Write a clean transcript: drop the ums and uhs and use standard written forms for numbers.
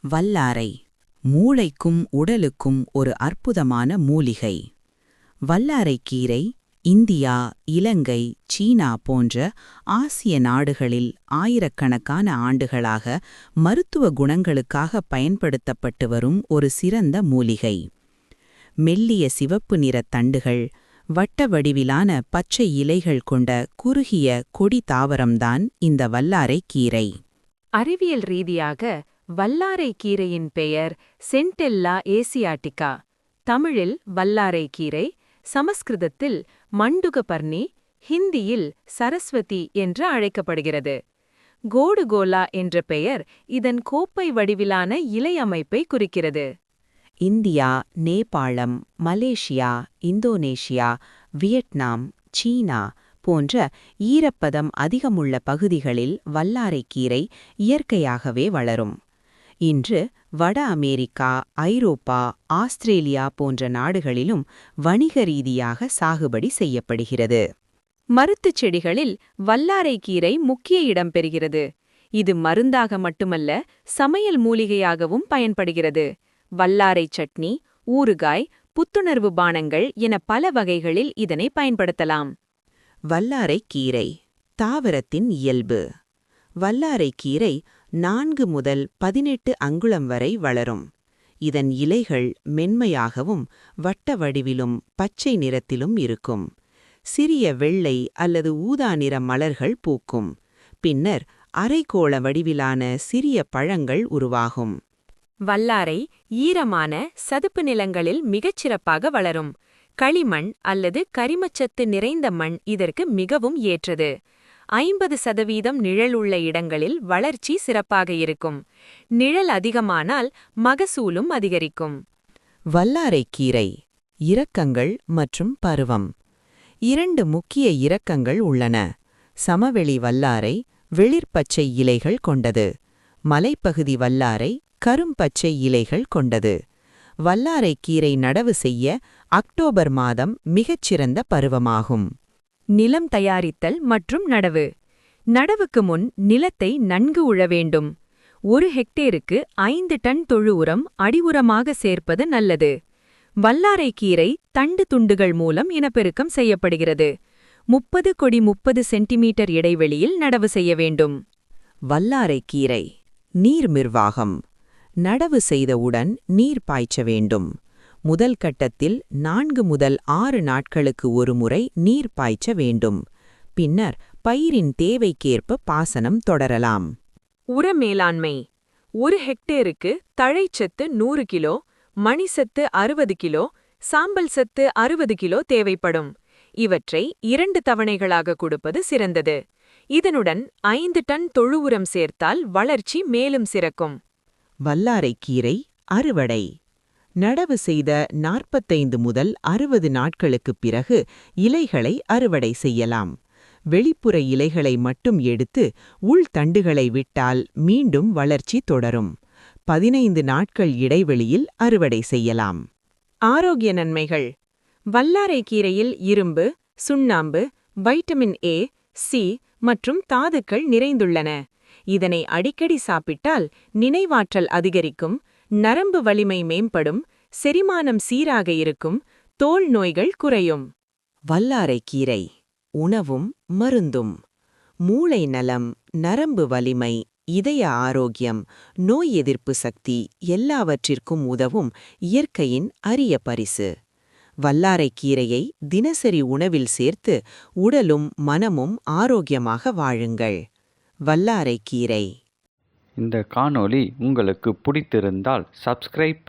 வல்லாரை மூளைக்கும் உடலுக்கும் ஒரு அற்புதமான மூலிகை. வல்லாரைக்கீரை இந்தியா, இலங்கை, சீனா போன்ற ஆசிய நாடுகளில் ஆயிரக்கணக்கான ஆண்டுகளாக மருத்துவ குணங்களுக்காக பயன்படுத்தப்பட்டு வரும் ஒரு சிறந்த மூலிகை. மெல்லிய சிவப்பு நிறத் தண்டுகள், வட்ட வடிவிலான பச்சை இலைகள் கொண்ட குறுகிய கொடி தாவரம்தான் இந்த வல்லாரைக்கீரை. அறிவியல் ரீதியாக வல்லாரைக்கீரையின் பெயர் சென்டெல்லா ஏசியாட்டிகா. தமிழில் வல்லாரைக்கீரை, சமஸ்கிருதத்தில் மண்டுகபர்ணி, ஹிந்தியில் சரஸ்வதி என்று அழைக்கப்படுகிறது. கோடுகோலா என்ற பெயர் இதன் கோப்பை வடிவிலான இலை அமைப்பை குறிக்கிறது. இந்தியா, நேபாளம், மலேசியா, இந்தோனேஷியா, வியட்நாம், சீனா போன்ற ஈரப்பதம் அதிகமுள்ள பகுதிகளில் வல்லாரைக்கீரை இயற்கையாகவே வளரும். இன்று வட அமெரிக்கா, ஐரோப்பா, ஆஸ்திரேலியா போன்ற நாடுகளிலும் வணிக ரீதியாக சாகுபடி செய்யப்படுகிறது. மருத்துச் செடிகளில் வல்லாரைக்கீரை முக்கிய இடம் பெறுகிறது. இது மருந்தாக மட்டுமல்ல, சமையல் மூலிகையாகவும் பயன்படுகிறது. வல்லாரை சட்னி, ஊறுகாய், புத்துணர்வு பானங்கள் என பல வகைகளில் இதனை பயன்படுத்தலாம். வல்லாரைக்கீரை தாவரத்தின் இயல்பு. வல்லாரைக்கீரை 4 முதல் 18 அங்குலம் வரை வளரும். இதன் இலைகள் மென்மையாகவும் வட்ட வடிவிலும் பச்சை நிறத்திலும் இருக்கும். சிறிய வெள்ளை அல்லது ஊதா நிற மலர்கள் பூக்கும். பின்னர் அரைக்கோள வடிவிலான சிறிய பழங்கள் உருவாகும். வல்லாரை ஈரமான சதுப்பு நிலங்களில் மிகச்சிறப்பாக வளரும். களிமண் அல்லது கரிமச்சத்து நிறைந்த மண் இதற்கு மிகவும் ஏற்றது. 50% நிழல் உள்ள இடங்களில் வளர்ச்சி சிறப்பாக இருக்கும். நிழல் அதிகமானால் மகசூலும் அதிகரிக்கும். வல்லாரைக்கீரை இரக்கங்கள் மற்றும் பருவம். 2 முக்கிய இரக்கங்கள் உள்ளன. சமவெளி வல்லாரை வெளிர்பச்சை இலைகள் கொண்டது. மலைப்பகுதி வல்லாரை கரும்பச்சை இலைகள் கொண்டது. வல்லாரைக்கீரை நடவு செய்ய அக்டோபர் மாதம் மிகச்சிறந்த பருவமாகும். நிலம் தயாரித்தல் மற்றும் நடவு. நடவுக்கு முன் நிலத்தை நன்கு உழ வேண்டும். 1 ஹெக்டேருக்கு 5 டன் தொழு உரம் அடி உரமாக சேர்ப்பது நல்லது. வல்லாரைக்கீரை தண்டு துண்டுகள் மூலம் இனப்பெருக்கம் செய்யப்படுகிறது. 30 கொடி 30 சென்டிமீட்டர் இடைவெளியில் நடவு செய்ய வேண்டும். வல்லாரைக்கீரை நீர் நிர்வாகம். நடவு செய்தவுடன் நீர் பாய்ச்ச வேண்டும். முதல் கட்டத்தில் 4 முதல் 6 நாட்களுக்கு ஒரு முறை நீர் பாய்ச்ச வேண்டும். பின்னர் பயிரின் தேவைக்கேற்ப பாசனம் தொடரலாம். உர மேலாண்மை. 1 ஹெக்டேருக்கு தழைச்சத்து 100 கிலோ, மணிசத்து 60 கிலோ, சாம்பல் சத்து 60 கிலோ தேவைப்படும். இவற்றை 2 தவணைகளாக கொடுப்பது சிறந்தது. இதனுடன் 5 டன் தொழு உரம் சேர்த்தால் வளர்ச்சி மேலும் சிறக்கும். வல்லாரைக்கீரை அறுவடை. நடவு செய்த 45 முதல் 60 நாட்களுக்குப் பிறகு இலைகளை அறுவடை செய்யலாம். வெளிப்புற இலைகளை மட்டும் எடுத்து உள்தண்டுகளை விட்டால் மீண்டும் வளர்ச்சி தொடரும். 15 நாட்கள் இடைவெளியில் அறுவடை செய்யலாம். ஆரோக்கிய நன்மைகள். வல்லாரைக்கீரையில் இரும்பு, சுண்ணாம்பு, வைட்டமின் ஏ, சி மற்றும் தாதுக்கள் நிறைந்துள்ளன. இதனை அடிக்கடி சாப்பிட்டால் நினைவாற்றல் அதிகரிக்கும், நரம்பு வலிமை மேம்படும், செரிமானம் சீராக இருக்கும், தோல் நோய்கள் குறையும். வல்லாரைக்கீரை உணவும் மருந்தும். மூளை நலம், நரம்பு வலிமை, இதய ஆரோக்கியம், நோய் எதிர்ப்பு சக்தி எல்லாவற்றிற்கும் உதவும் இயற்கையின் அரிய பரிசு. வல்லாரைக்கீரையை தினசரி உணவில் சேர்த்து உடலும் மனமும் ஆரோக்கியமாக வாழுங்கள். வல்லாரைக்கீரை. இந்த காணொளி உங்களுக்கு பிடித்திருந்தால் சப்ஸ்கிரைப்